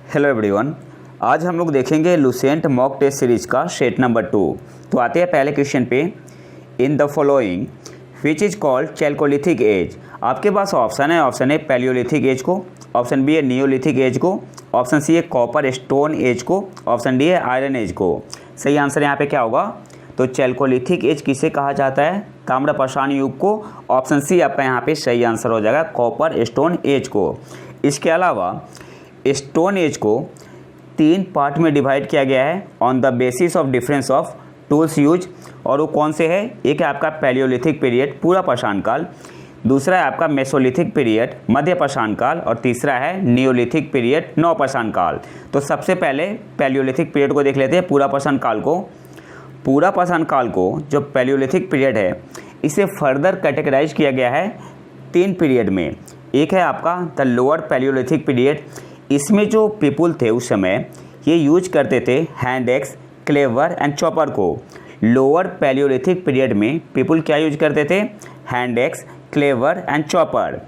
Hello everyone, आज हम लोग देखेंगे लुसेंट मॉक टेस्ट सीरीज का सेट नंबर 2। तो आते हैं पहले क्वेश्चन पे। In the following which is called chalcolithic age. आपके पास ऑप्शन है पैलियोलिथिक एज को, ऑप्शन बी है नियोलिथिक एज को, ऑप्शन सी है कॉपर स्टोन एज को, ऑप्शन डी है आयरन एज को। सही आंसर यहाँ पे क्या होगा? तो चैल्कोलिथिक एज किसे कहा जाता है? ताम्रपाषाण युग को। ऑप्शन सी आपका यहाँ पे सही आंसर हो जाएगा, कॉपर स्टोन एज को। इसके अलावा स्टोन एज को 3 पार्ट में डिवाइड किया गया है on the basis of difference of tools use. और वो कौन से है? एक है आपका पैलियोलिथिक पीरियड पूरा पाषाण काल, दूसरा है आपका मेसोलिथिक पीरियड मध्य पाषाण काल, और तीसरा है नियोलिथिक पीरियड नवपाषाण काल। तो सबसे पहले पैलियोलिथिक पीरियड को देख लेते हैं, पूरा पाषाण काल को। पूरा पाषाण काल को जो पैलियोलिथिक पीरियड है इसे फर्दर कैटेगराइज किया गया है 3 पीरियड में। एक है आपका द लोअर पैलियोलिथिक पीरियड। इसमें जो पीपुल थे उस समय ये यूज करते थे hand axe, clever and chopper को। लोअर पैलियोलिथिक पीरियड में पीपुल क्या यूज करते थे? Hand axe, clever and chopper.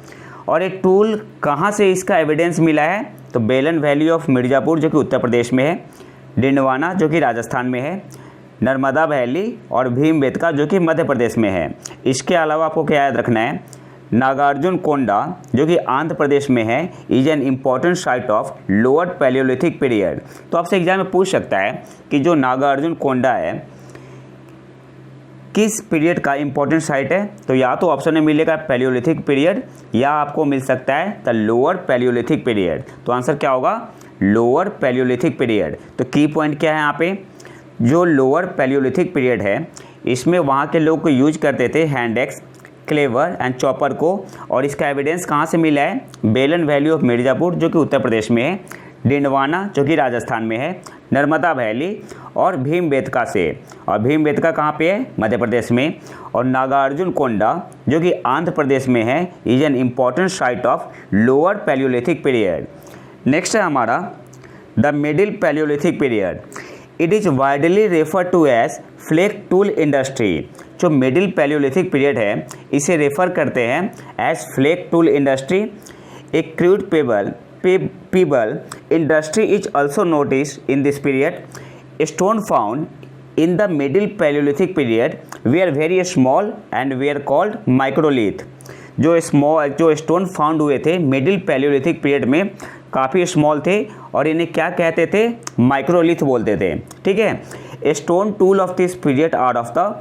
और एक टूल कहाँ से इसका एविडेंस मिला है? तो बेलन वैली ऑफ मिर्ज़ापुर जो कि उत्तर प्रदेश में है, डिंडवाना जो कि राजस्थान में है, नर्मदा वैली और भीमबेटका जो कि मध्य प्रदेश में है। इसके अलावा आपको क्या याद रखना है? नागार्जुन कोंडा जो कि आंध्र प्रदेश में है is an important site of lower paleolithic period. तो आपसे एग्जाम में पूछ सकता है कि जो नागार्जुन कोंडा है किस पीरियड का इम्पोर्टेंट साइट है? तो या तो ऑप्शन में मिलेगा पैलियोलिथिक पीरियड या आपको मिल सकता है द लोअर पैलियोलिथिक पीरियड। तो आंसर क्या होगा? Lower paleolithic period. तो की पॉइंट क्या है यहाँ पे? जो लोअर पैलियोलिथिक पीरियड है इसमें वहाँ के लोग को यूज करते थे hand axe, clever and chopper को। और इसका एविडेंस कहाँ से मिला है? बेलन वैली ऑफ मिर्ज़ापुर जो कि उत्तर प्रदेश में है, डिंडवाना जो कि राजस्थान में है, नर्मदा वैली और भीमबेटका से। और भीमबेटका कहाँ पे है? मध्य प्रदेश में। और नागार्जुन कोंडा जो कि आंध्र प्रदेश में है is an important site of lower paleolithic period. Next है हमारा the middle paleolithic period. It is widely refer to as flake tool industry. जो मिडिल पैलियोलिथिक पीरियड है इसे रेफर करते हैं as flake tool industry. A crude pebble industry is also noticed in this period. Stone found in the middle paleolithic period were very small and were called microlith. जो stone found हुए थे middle paleolithic period में काफ़ी small थे और इन्हें क्या कहते थे? माइक्रोलिथ बोलते थे। ठीक है। Stone tool of this period are of the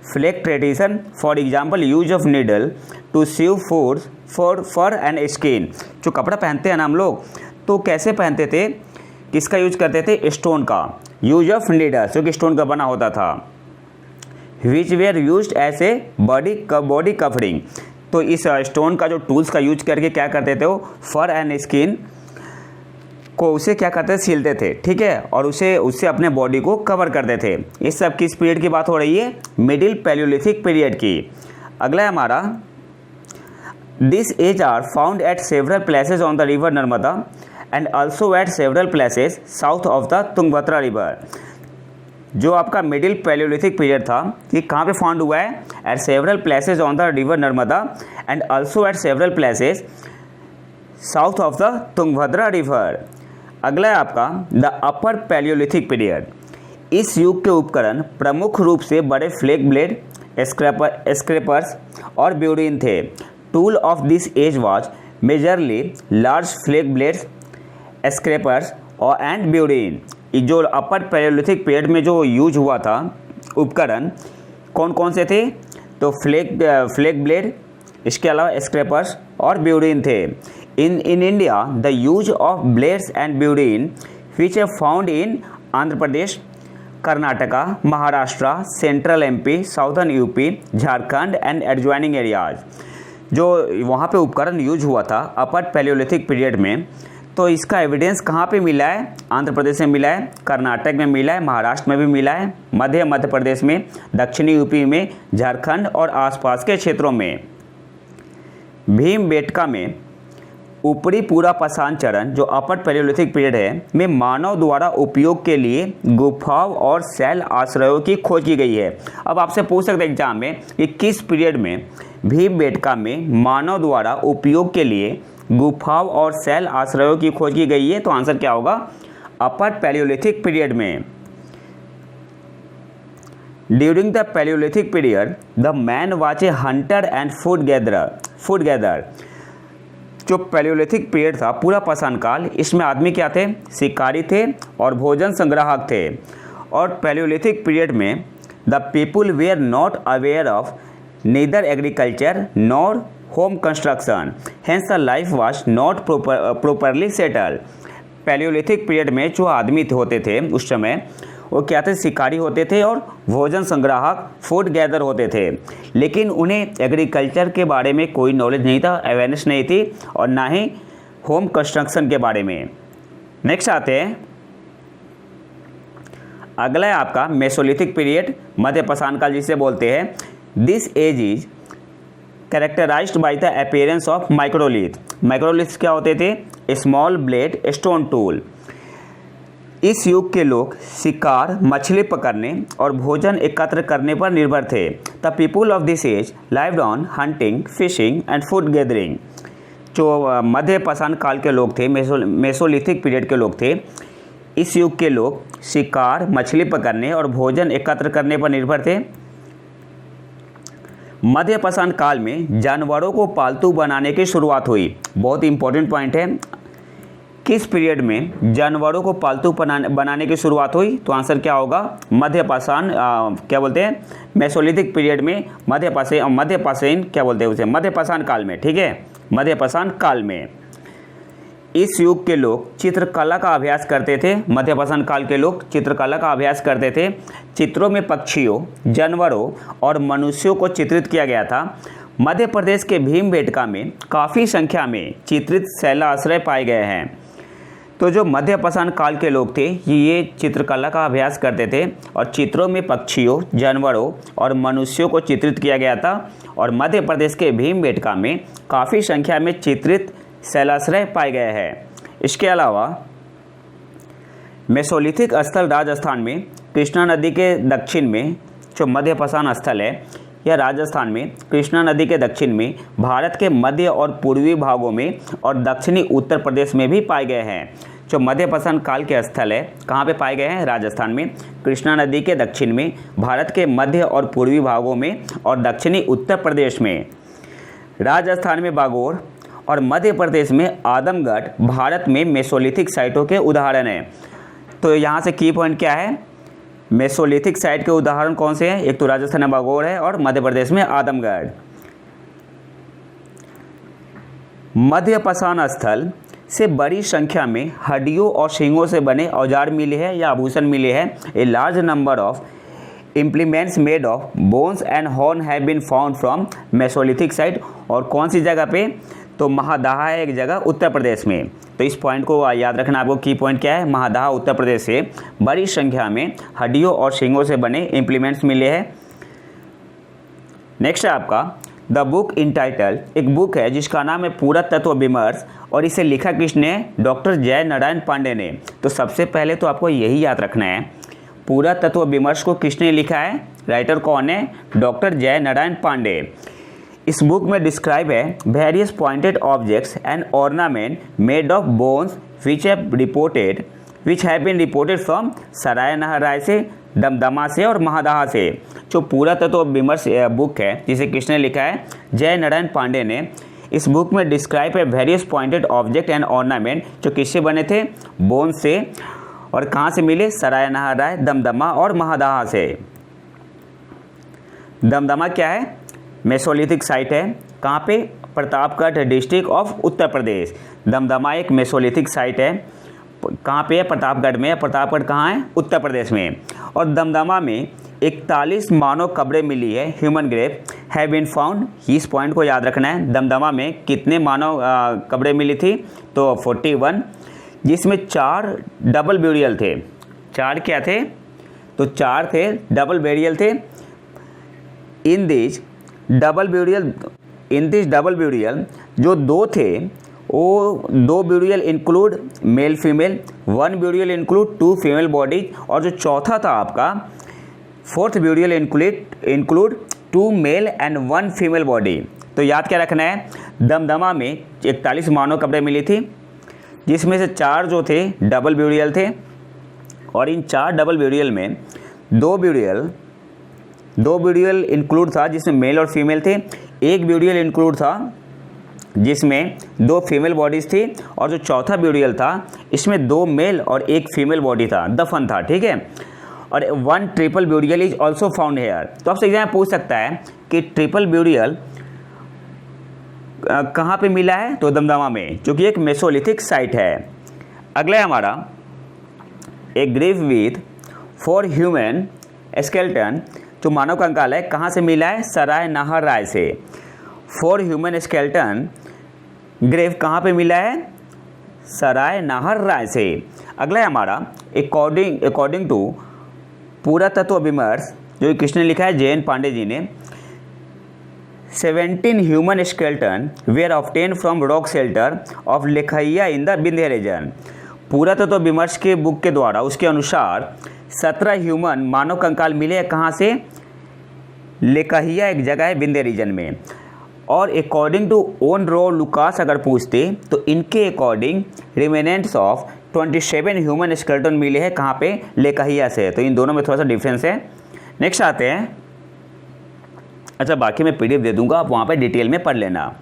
flake tradition, for example use of needle to sew fur and skin. जो कपड़ा पहनते हैं ना हम लोग, तो कैसे पहनते थे? किसका यूज करते थे? स्टोन का। यूज ऑफ नीडल जो कि स्टोन का बना होता था, which were use as a body covering. तो इस स्टोन का जो टूल्स का यूज करके क्या करते थे वो फर एंड स्किन को उसे क्या करते थे? सीलते थे। ठीक है। और उससे अपने बॉडी को कवर करते थे। इस सब किस पीरियड की बात हो रही है? मिडिल पैलियोलिथिक पीरियड की। अगला है हमारा this age are found at several places on the river Narmada and also at several places south of the Tungabhadra river. जो आपका मिडिल पैलियोलिथिक पीरियड था ये कहाँ पे फाउंड हुआ है? Eight several places on the river Narmada and also at several places south of the Tungabhadra river. अगला है आपका द अपर पैलियोलिथिक पीरियड। इस युग के उपकरण प्रमुख रूप से बड़े फ्लेक ब्लेड, स्क्रैपर्स और ब्यूडिन थे। Tool of this age was majorly large flake blades, scrapers और एंड ब्यूडिन। जो अपर पैलियोलिथिक पीरियड में जो यूज हुआ था उपकरण कौन कौन से थे? तो फ्लेक ब्लेड, इसके अलावा स्क्रैपर्स और ब्यूडिन थे। In India, the use of blades and burin, which are found in Andhra Pradesh, Karnataka, Maharashtra, Central MP, Southern UP, Jharkhand and adjoining areas. जो वहाँ पे उपकरण यूज हुआ था अपर पैलियोलिथिक पीरियड में, तो इसका एविडेंस कहाँ पे मिला है? आंध्र प्रदेश में मिला है, कर्नाटक में मिला है, महाराष्ट्र में भी मिला है, मध्य प्रदेश में, दक्षिणी यूपी में, झारखंड और आसपास के क्षेत्रों में। भीमबेटका में ऊपरी पूरा पाषाण चरण जो अपर पैलियोलिथिक पीरियड है में मानव द्वारा उपयोग के लिए गुफाओं और शैल आश्रयों की खोज की गई है। अब आपसे पूछ सकते हैं एग्जाम में कि किस पीरियड में भीमबेटका में मानव द्वारा उपयोग के लिए गुफाओं और शैल आश्रयों की खोज की गई है। तो आंसर क्या होगा, अपर पैलियोलिथिक पीरियड में। During the Palaeolithic period the man was a Hunter and food gather. जो पैलियोलिथिक पीरियड था, पूरा पाषाण काल, इसमें आदमी क्या थे, शिकारी थे और भोजन संग्राहक थे। और पैलियोलिथिक पीरियड में the people were not aware of neither agriculture nor home construction, hence the life was not properly settled. Paleolithic period में जो आदमी होते थे उस समय, वो क्या थे, शिकारी होते थे और भोजन संग्राहक फूड गैदर होते थे, लेकिन उन्हें एग्रीकल्चर के बारे में कोई नॉलेज नहीं था, अवेयरनेस नहीं थी, और ना ही होम कंस्ट्रक्शन के बारे में। नेक्स्ट आते हैं, अगला है आपका मेसोलिथिक पीरियड, मध्य पाषाण काल जिसे बोलते हैं। This age is characterized by the appearance of microlith. Microlith क्या होते थे, स्मॉल ब्लेड स्टोन टूल। इस युग के लोग शिकार, मछली पकड़ने और भोजन एकत्र करने पर निर्भर थे। The people of this age lived on hunting, fishing and food gathering. जो मध्य पाषाण काल के लोग थे, मेसोलिथिक पीरियड के लोग थे, इस युग के लोग शिकार, मछली पकड़ने और भोजन एकत्र करने पर निर्भर थे। मध्य पाषाण काल में जानवरों को पालतू बनाने की शुरुआत हुई। बहुत इंपॉर्टेंट पॉइंट है, किस पीरियड में जानवरों को पालतू बनाने की शुरुआत हुई? तो आंसर क्या होगा, मध्य पाषाण क्या बोलते हैं, मेसोलिथिक पीरियड में, मध्य पाषाण क्या बोलते हैं उसे, मध्य पाषाण काल में। ठीक है, मध्य पाषाण काल में इस युग के लोग चित्रकला का अभ्यास करते थे। मध्य पाषाण काल के लोग चित्रकला का अभ्यास करते थे। चित्रों में पक्षियों, जानवरों और मनुष्यों को चित्रित किया गया था। मध्य प्रदेश के भीमबेटका में काफ़ी संख्या में चित्रित शैलाश्रय पाए गए हैं। तो जो मध्य पाषाण काल के लोग थे, ये चित्रकला का अभ्यास करते थे और चित्रों में पक्षियों, जानवरों और मनुष्यों को चित्रित किया गया था। और मध्य प्रदेश के भीमबेटका में काफ़ी संख्या में चित्रित शैलाश्रय पाए गए हैं। इसके अलावा मेसोलिथिक स्थल राजस्थान में कृष्णा नदी के दक्षिण में, जो मध्य पाषाण स्थल है यह राजस्थान में कृष्णा नदी के दक्षिण में, भारत के मध्य और पूर्वी भागों में और दक्षिणी उत्तर प्रदेश में भी पाए गए हैं। जो मध्य पाषाण काल के स्थल है कहाँ पे पाए गए हैं, राजस्थान में, कृष्णा नदी के दक्षिण में, भारत के मध्य और पूर्वी भागों में और दक्षिणी उत्तर प्रदेश में। राजस्थान में बागोर और मध्य प्रदेश में आदमगढ़ भारत में मेसोलिथिक साइटों के उदाहरण हैं। तो यहाँ से की पॉइंट क्या है, मेसोलिथिक साइट के उदाहरण कौन से हैं, एक तो राजस्थान में बागोर है और मध्य प्रदेश में आदमगढ़। मध्य पाषाण स्थल से बड़ी संख्या में हड्डियों और सींगों से बने औजार मिले हैं या आभूषण मिले हैं। A large number of implements made of bones and horn have been found from mesolithic site. और कौन सी जगह पे, तो महादाहा है एक जगह उत्तर प्रदेश में। तो इस पॉइंट को याद रखना, आपको की पॉइंट क्या है, महादाहा उत्तर प्रदेश से बड़ी संख्या में हड्डियों और सींगों से बने इम्प्लीमेंट्स मिले हैं। नेक्स्ट है आपका द बुक इंटाइटल, एक बुक है जिसका नाम है पुरातत्व विमर्श, और इसे लिखा किसने, डॉक्टर जय नारायण पांडे ने। तो सबसे पहले तो आपको यही याद रखना है, पुरातत्व विमर्श को किसने लिखा है, राइटर कौन है, डॉक्टर जय नारायण पांडे। इस बुक में डिस्क्राइब है various pointed objects and ornament made of bones which have been reported from Sarai Nahar Rai से, दमदमा से और महादाहा से। जो पुरातत्व विमर्श बुक है जिसे किसने लिखा है, जय नारायण पांडे ने। इस बुक में डिस्क्राइब है various pointed object and ornament, जो किससे बने थे, बोन से, और कहाँ से मिले, सराय नहराय, दमदमा और महादाहा से। दमदमा क्या है, मेसोलिथिक साइट है, कहाँ पे, प्रतापगढ़ डिस्ट्रिक्ट ऑफ उत्तर प्रदेश। दमदमा एक मेसोलिथिक साइट है, कहाँ पे है, प्रतापगढ़ में। प्रतापगढ़ कहाँ है, उत्तर प्रदेश में। और दमदमा में 41 मानव कब्रें मिली है, human grave have been found. इस पॉइंट को याद रखना है, दमदमा में कितने मानव कब्रें मिली थी, तो 41, जिसमें 4 डबल ब्यूरियल थे। 4 क्या थे, तो 4 थे डबल ब्यूरियल थे। इन दिस डबल ब्यूरियल जो 2 थे, वो 2 burial include male female, 1 burial include 2 female bodies, और जो चौथा था आपका 4th burial include 2 male and 1 female body. तो याद क्या रखना है, दमदमा में 41 मानव कब्रें मिली थी, जिसमें से 4 जो थे डबल ब्यूरियल थे, और इन 4 डबल ब्यूरियल में 2 ब्यूरियल इंक्लूड था जिसमें मेल और फीमेल थे, 1 ब्यूरियल इंक्लूड था जिसमें 2 फीमेल बॉडीज़ थी, और जो चौथा ब्यूरियल था इसमें 2 मेल और 1 फीमेल बॉडी था, दफन था, ठीक है। और 1 triple burial is also found here. तो आपसे एग्जाम पूछ सकता है कि ट्रिपल ब्यूरियल कहाँ पे मिला है, तो दमदमा में, जो कि एक मेसोलिथिक साइट है। अगला है हमारा एक ग्रेव विथ 4 ह्यूमन स्केलेटन, जो मानव कंकाल है, कहाँ से मिला है, सराय नाहर राय से। 4 ह्यूमन स्केलेटन ग्रेव कहाँ पे मिला है, सराय नाहर राय से। अगला है हमारा अकॉर्डिंग टू पुरातत्व विमर्श, जो कृष्ण ने लिखा है जे.एन. पांडे जी ने, 17 human skeleton were obtain from rock shelter of Lekhahia in the Vindhya region. Puratattva Vimarsh के बुक के द्वारा उसके अनुसार 17 ह्यूमन मानव कंकाल मिले हैं, कहाँ से, लेखैया एक जगह है विंध्य रीजन में। और अकॉर्डिंग टू ओन रो लुकास अगर पूछते तो इनके according remnants of 27 human skeleton मिले हैं, कहाँ पे, लेखैया से। तो इन दोनों में थोड़ा सा डिफरेंस है। नेक्स्ट आते हैं, अच्छा बाकी मैं पीडीएफ दे दूंगा, आप वहाँ पे डिटेल में पढ़ लेना।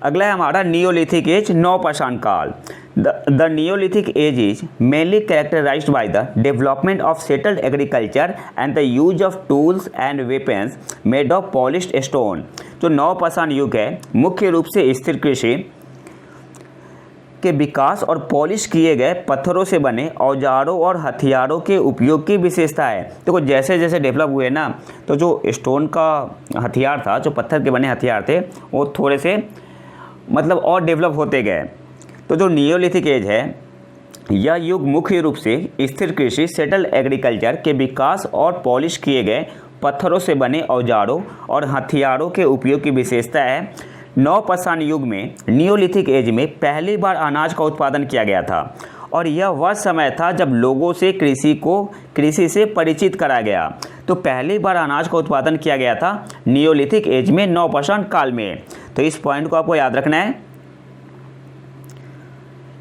अगला है हमारा नियोलिथिक एज, नवपाषाण काल। The neolithic age is mainly characterized by the development of settled agriculture and the use of tools and weapons made of polished stone. जो नवपाषाण युग है, मुख्य रूप से स्थिर कृषि के विकास और पॉलिश किए गए पत्थरों से बने औजारों और हथियारों के उपयोग की विशेषता है। देखो जैसे जैसे डेवलप हुए ना, तो जो स्टोन का हथियार था, जो पत्थर के बने हथियार थे, वो थोड़े से मतलब और डेवलप होते गए। तो जो नियोलिथिक एज है, यह युग मुख्य रूप से स्थिर कृषि, सेटल्ड एग्रीकल्चर के विकास और पॉलिश किए गए पत्थरों से बने औजारों और हथियारों के उपयोग की विशेषता है। नवपाषाण युग में, नियोलिथिक एज में पहली बार अनाज का उत्पादन किया गया था, और यह वह समय था जब लोगों से कृषि से परिचित कराया गया। तो पहली बार अनाज का उत्पादन किया गया था नियोलिथिक एज में, नवपाषाण काल में। तो इस पॉइंट को आपको याद रखना है।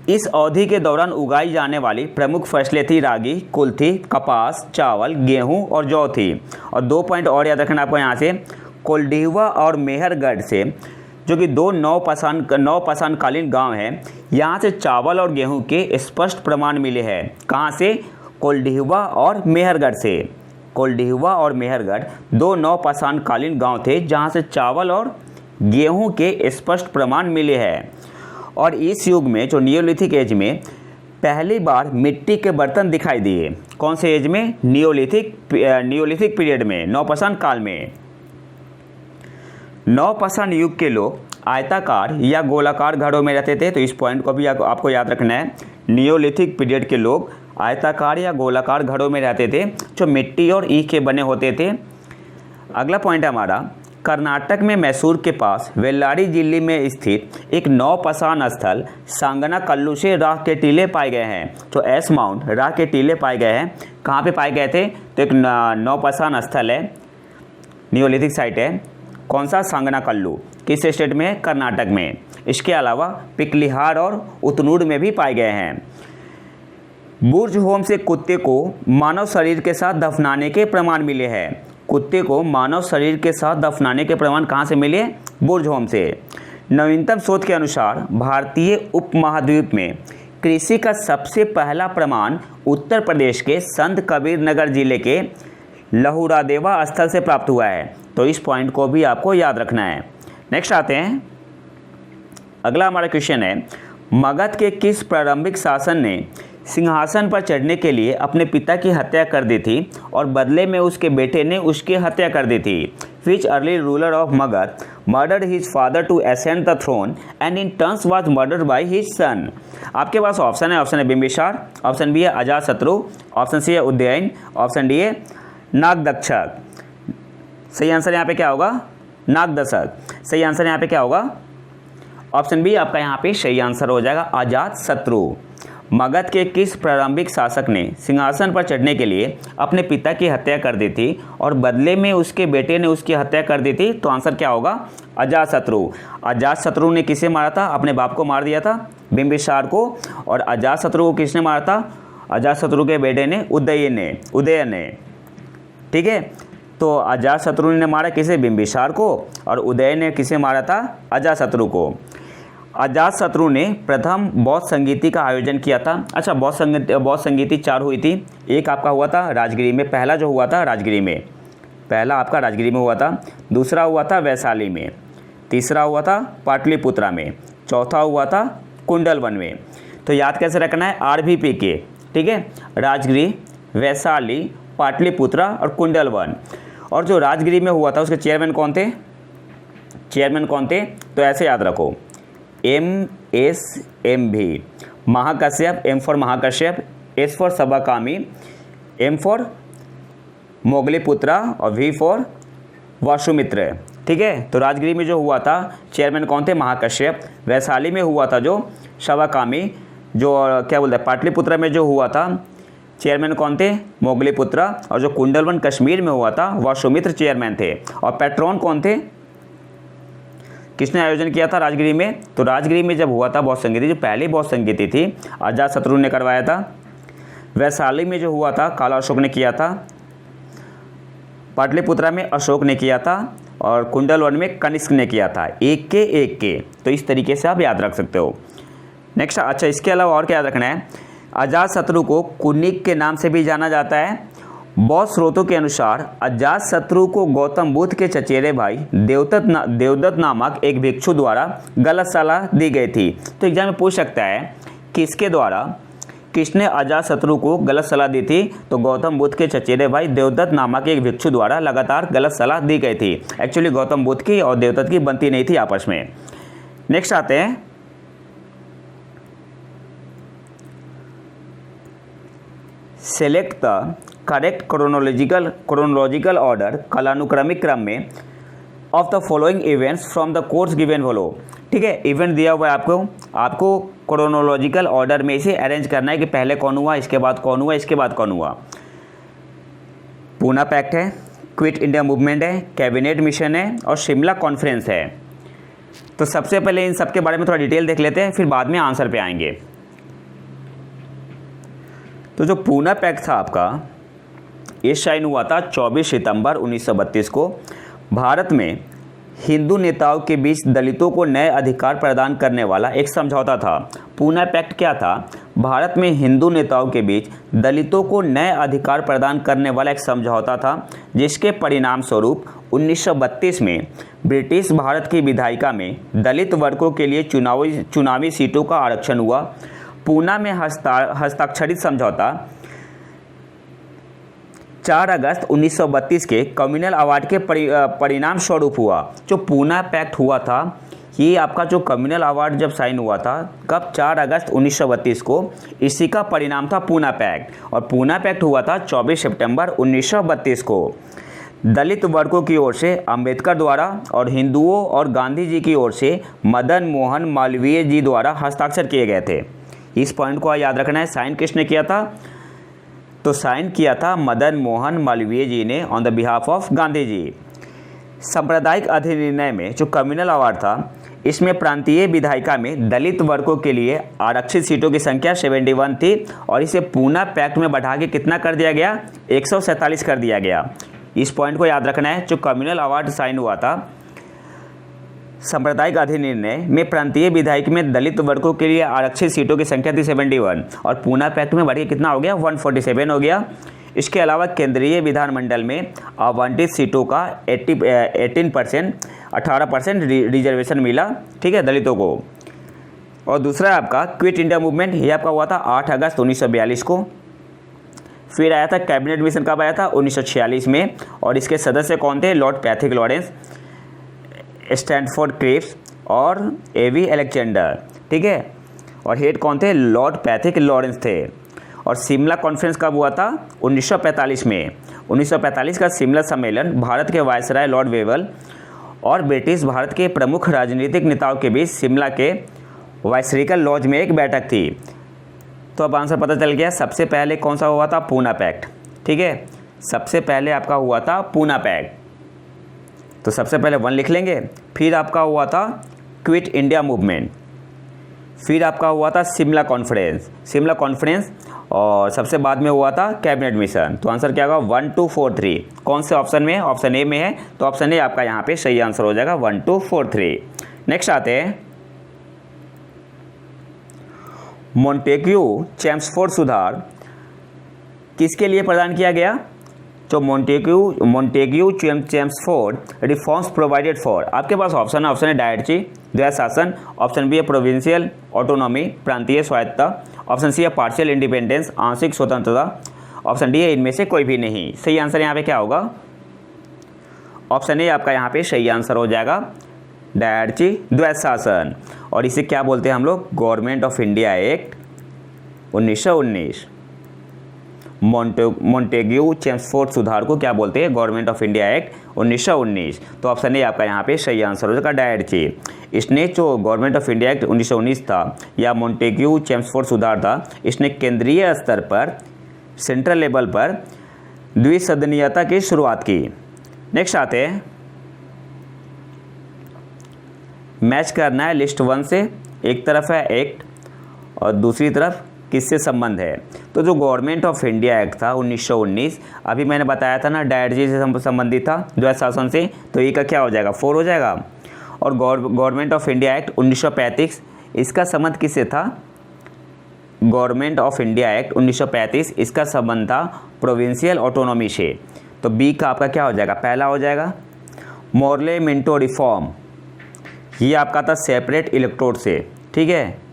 इस अवधि के दौरान उगाई जाने वाली प्रमुख फसलें थी रागी, कुल्थी, कपास, चावल, गेहूं और जौ थी। और 2 पॉइंट और याद रखना आपको यहाँ से, कोल्डिहवा और मेहरगढ़ से, जो कि 2 नवपाषाण कालीन गांव हैं, यहाँ से चावल और गेहूं के स्पष्ट प्रमाण मिले हैं। कहाँ से, कोल्डिहवा और मेहरगढ़ से। कोल्डिहवा और मेहरगढ़ 2 नवपाषाण कालीन गांव थे जहाँ से चावल और गेहूं के स्पष्ट प्रमाण मिले हैं। और इस युग में, जो नियोलिथिक एज में, पहली बार मिट्टी के बर्तन दिखाई दिए। कौन से एज में, नियोलिथिक पीरियड में, नवपाषाण काल में। नवपाषाण युग के लोग आयताकार या गोलाकार घरों में रहते थे। तो इस पॉइंट को भी आपको याद रखना है। नियोलिथिक पीरियड के लोग आयताकार या गोलाकार घरों में रहते थे, जो मिट्टी और ईख के बने होते थे। अगला पॉइंट है हमारा, कर्नाटक में मैसूर के पास वेल्लारी जिले में स्थित एक नवपाषाण स्थल सांगनाकल्लू से राख के टीले पाए गए हैं। तो एस माउंट राख के टीले पाए गए हैं। कहाँ पे पाए गए थे, तो एक नवपाषाण स्थल है, नियोलिथिक साइट है। कौन सा, सांगनाकल्लू। किस स्टेट में है, कर्नाटक में। इसके अलावा पिकलिहार और उतनूर में भी पाए गए हैं। बुर्ज होम से कुत्ते को मानव शरीर के साथ दफनाने के प्रमाण मिले हैं। कुत्ते को मानव शरीर के साथ दफनाने के प्रमाण कहाँ से मिले, बुर्ज होम से। नवीनतम शोध के अनुसार भारतीय उपमहाद्वीप में कृषि का सबसे पहला प्रमाण उत्तर प्रदेश के संत कबीर नगर जिले के लहुरादेवा स्थल से प्राप्त हुआ है। तो इस पॉइंट को भी आपको याद रखना है। नेक्स्ट आते हैं, अगला हमारा क्वेश्चन है, मगध के किस प्रारंभिक शासन ने सिंहासन पर चढ़ने के लिए अपने पिता की हत्या कर दी थी और बदले में उसके बेटे ने उसकी हत्या कर दी थी। Which early ruler of Magadha murdered his father to ascend the throne and in turns was murdered by his son. आपके पास ऑप्शन है, option A Bimbisara, option B है अजातशत्रु, ऑप्शन सी है उदयन, ऑप्शन डी है नागदक्षक। सही आंसर यहाँ पे क्या होगा, नागदक्षक। सही आंसर यहाँ पे क्या होगा, ऑप्शन बी आपका यहाँ पे सही आंसर हो जाएगा, अजातशत्रु। मगध के किस प्रारंभिक शासक ने सिंहासन पर चढ़ने के लिए अपने पिता की हत्या कर दी थी और बदले में उसके बेटे ने उसकी हत्या कर दी थी? तो आंसर क्या होगा? अजातशत्रु। अजातशत्रु ने किसे मारा था? अपने बाप को मार दिया था, बिंबिसार को। और अजातशत्रु को किसने मारा था? अजातशत्रु के बेटे ने, उदयन ने। ठीक है, तो अजातशत्रु ने मारा किसे? बिंबिसार को। और उदयन ने किसे मारा था? अजातशत्रु को। अजातशत्रु ने प्रथम बौद्ध संगीति का आयोजन किया था। अच्छा, बौद्ध संगीति 4 हुई थी। एक आपका हुआ था राजगिरी में, पहला जो हुआ था राजगिरी में, पहला आपका राजगिरी में हुआ था। दूसरा हुआ था वैशाली में। तीसरा हुआ था पाटलिपुत्रा में। चौथा हुआ था कुंडलवन में। तो याद कैसे रखना है? RVPK। ठीक है, राजगिरी, वैशाली, पाटलिपुत्रा और कुंडलवन। और जो राजगिरी में हुआ था उसके चेयरमैन कौन थे? तो ऐसे याद रखो, MSMV, Mahakashyap, M for Mahakashyap, S for Sabakami, M for Mogaliputra और V फॉर वासुमित्र। ठीक है, तो राजगिरी में जो हुआ था चेयरमैन कौन थे? महाकश्यप। वैशाली में हुआ था जो सबाकामी, जो क्या बोलते हैं, पाटलिपुत्रा में जो हुआ था चेयरमैन कौन थे? मोगलीपुत्रा। और जो कुंडलवन कश्मीर में हुआ था वासुमित्र चेयरमैन थे। और पैट्रॉन कौन थे? किसने आयोजन किया था राजगिरी में? तो राजगिरी में जब हुआ था बौद्ध संगीति, जो पहली बौद्ध संगीति थी, अजातशत्रु ने करवाया था। वैशाली में जो हुआ था काला अशोक ने किया था। पाटलिपुत्रा में अशोक ने किया था। और कुंडलवन में कनिष्क ने किया था। एक के। तो इस तरीके से आप याद रख सकते हो। नेक्स्ट, अच्छा इसके अलावा और क्या याद रखना है? अजातशत्रु को कुनिक के नाम से भी जाना जाता है। बौद्ध स्रोतों के अनुसार अजातशत्रु को गौतम बुद्ध के चचेरे भाई देवदत्त नामक एक भिक्षु द्वारा गलत सलाह दी गई थी। तो एग्जाम में पूछ सकता है किसने अजातशत्रु को गलत सलाह दी थी? तो गौतम बुद्ध के चचेरे भाई देवदत्त नामक एक भिक्षु द्वारा लगातार गलत सलाह दी गई थी। एक्चुअली गौतम बुद्ध की और देवदत्त की बनती नहीं थी आपस में। नेक्स्ट आते हैं, select the correct chronological order, कालानुक्रमिक क्रम में, of the following events from the course given follow. ठीक है, इवेंट दिया हुआ है आपको क्रोनोलॉजिकल ऑर्डर में इसे अरेंज करना है कि पहले कौन हुआ, इसके बाद कौन हुआ, इसके बाद कौन हुआ। पूना पैक्ट है, क्विट इंडिया मूवमेंट है, कैबिनेट मिशन है और शिमला कॉन्फ्रेंस है। तो सबसे पहले इन सब के बारे में थोड़ा डिटेल देख लेते हैं, फिर बाद में आंसर पे आएंगे। तो जो पूना पैक्ट था आपका, ये साइन हुआ था 24 सितंबर 1932 को। भारत में हिंदू नेताओं के बीच दलितों को नए अधिकार प्रदान करने वाला एक समझौता था। पूना पैक्ट क्या था? भारत में हिंदू नेताओं के बीच दलितों को नए अधिकार प्रदान करने वाला एक समझौता था, जिसके परिणाम स्वरूप 1932 में ब्रिटिश भारत की विधायिका में दलित वर्गों के लिए चुनावी सीटों का आरक्षण हुआ। पूना में हस्ताक्षरित समझौता 4 अगस्त 1932 के कम्युनल अवार्ड के परिणाम स्वरूप हुआ। जो पूना पैक्ट हुआ था, ये आपका जो कम्युनल अवार्ड जब साइन हुआ था, कब? 4 अगस्त 1932 को। इसी का परिणाम था पूना पैक्ट। और पूना पैक्ट हुआ था 24 सितंबर 1932 को। दलित वर्गों की ओर से अंबेडकर द्वारा और हिंदुओं और गांधी जी की ओर से मदन मोहन मालवीय जी द्वारा हस्ताक्षर किए गए थे। इस पॉइंट को याद रखना है। साइन किसने किया था? तो साइन किया था मदन मोहन मालवीय जी ने on the behalf of Gandhi ji. सांप्रदायिक अधिनिर्णय में जो कम्युनल अवार्ड था, इसमें प्रांतीय विधायिका में दलित वर्गों के लिए आरक्षित सीटों की संख्या 71 थी और इसे पूना पैक्ट में बढ़ा के कितना कर दिया गया? 147 कर दिया गया। इस पॉइंट को याद रखना है। जो कम्युनल अवार्ड साइन हुआ था सांप्रदायिक अधिनिर्णय में, प्रांतीय विधायक में दलित वर्गों के लिए आरक्षित सीटों की संख्या थी 71 और पूना पैक्ट में बढ़ के कितना हो गया? 147 हो गया। इसके अलावा केंद्रीय विधानमंडल में आवंटित सीटों का 18% रिजर्वेशन मिला, ठीक है, दलितों को। और दूसरा आपका क्विट इंडिया मूवमेंट, ये आपका हुआ था 8 अगस्त 1942 को। फिर आया था कैबिनेट मिशन, कब आया था? 1946 में। और इसके सदस्य कौन थे? Lord Pethick Lawrence, Stafford Cripps और एवी अलेक्जेंडर, ठीक है। और हेड कौन थे? लॉर्ड पैथिक लॉरेंस थे। और शिमला कॉन्फ्रेंस कब हुआ था? 1945 में। 1945 का शिमला सम्मेलन भारत के वायसराय लॉर्ड वेवल और ब्रिटिश भारत के प्रमुख राजनीतिक नेताओं के बीच शिमला के वायसरिकल लॉज में एक बैठक थी। तो अब आंसर पता चल गया। सबसे पहले कौन सा हुआ था? पूना पैक्ट। ठीक है, सबसे पहले आपका हुआ था पूना पैक्ट, तो सबसे पहले 1 लिख लेंगे। फिर आपका हुआ था क्विट इंडिया मूवमेंट, फिर आपका हुआ था शिमला कॉन्फ्रेंस, और सबसे बाद में हुआ था कैबिनेट मिशन। तो आंसर क्या होगा? 1 2 4 3। कौन से ऑप्शन में है? ऑप्शन ए में है, तो ऑप्शन ए आपका यहाँ पे सही आंसर हो जाएगा, 1 2 4 3। नेक्स्ट आते हैं, मोंटेग्यू चेम्सफोर्ड सुधार किसके लिए प्रदान किया गया? जो Montague Chelmsford reforms provided for, आपके पास ऑप्शन है डायरेक्टरी द्वैध शासन, ऑप्शन बी है प्रोविंशियल ऑटोनॉमी प्रांतीय स्वायत्तता, ऑप्शन सी है पार्शियल इंडिपेंडेंस आंशिक स्वतंत्रता, ऑप्शन डी है इनमें से कोई भी नहीं। सही आंसर यहाँ पे क्या होगा? ऑप्शन ए आपका यहाँ पे सही आंसर हो जाएगा, डायरेक्टरी द्वैध शासन। और इसे क्या बोलते हैं हम लोग? Government of India act 1919। Montague Chelmsford सुधार को क्या बोलते हैं? Government of India act 1919। तो ऑप्शन ए आपका यहाँ पे सही आंसर हो जाएगा, डायरेक्टरी। इसने जो गवर्नमेंट ऑफ इंडिया एक्ट 1919 था या मोंटेग्यू चेम्सफोर्ड सुधार था, इसने केंद्रीय स्तर पर, सेंट्रल लेवल पर द्विसदनीयता की शुरुआत की। नेक्स्ट आते हैं, मैच करना है लिस्ट 1 से, एक तरफ है एक्ट और दूसरी तरफ किससे संबंध है। तो जो गवर्नमेंट ऑफ इंडिया एक्ट था 1919, अभी मैंने बताया था ना डायरेक्टरी से संबंधित था, द्वैध शासन से, तो ये का क्या हो जाएगा? 4 हो जाएगा। और गवर्नमेंट ऑफ इंडिया एक्ट 1935, इसका संबंध किससे था? गवर्नमेंट ऑफ इंडिया एक्ट 1935, इसका संबंध था प्रोविंशियल ऑटोनॉमी से, तो बी का आपका क्या हो जाएगा? पहला हो जाएगा। मोर्ले मिंटो रिफॉर्म, ये आपका था सेपरेट इलेक्टोरेट से, ठीक है,